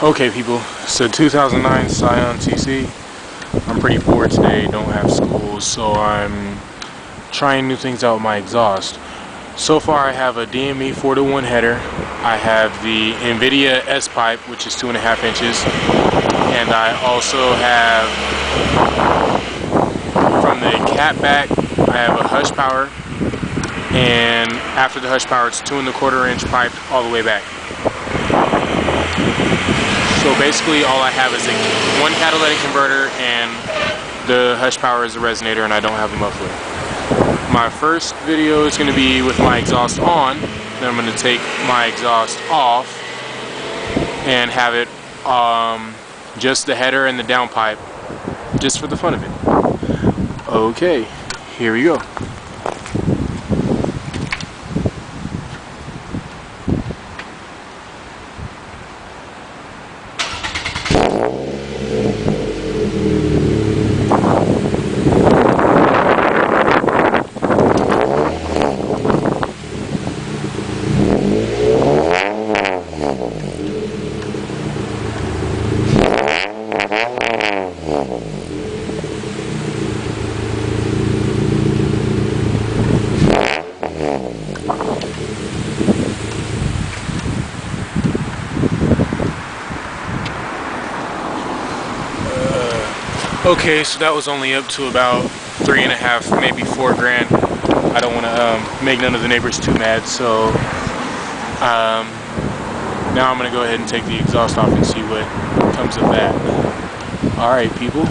Okay people, so 2009 Scion TC. I'm pretty bored today, don't have school, so I'm trying new things out with my exhaust. So far I have a DME 4-to-1 header, I have the NVIDIA S-pipe, which is 2.5 inches, and I also have, from the cap back, I have a hush power, and after the hush power it's 2.25 inch pipe all the way back. So basically all I have is one catalytic converter and the hush power is a resonator, and I don't have a muffler. My first video is going to be with my exhaust on, then I'm going to take my exhaust off and have it just the header and the downpipe, just for the fun of it. Okay, here we go. Okay, so that was only up to about 3.5, maybe 4 grand. I don't want to make none of the neighbors too mad, so now I'm going to go ahead and take the exhaust off and see what comes of that. Alright people.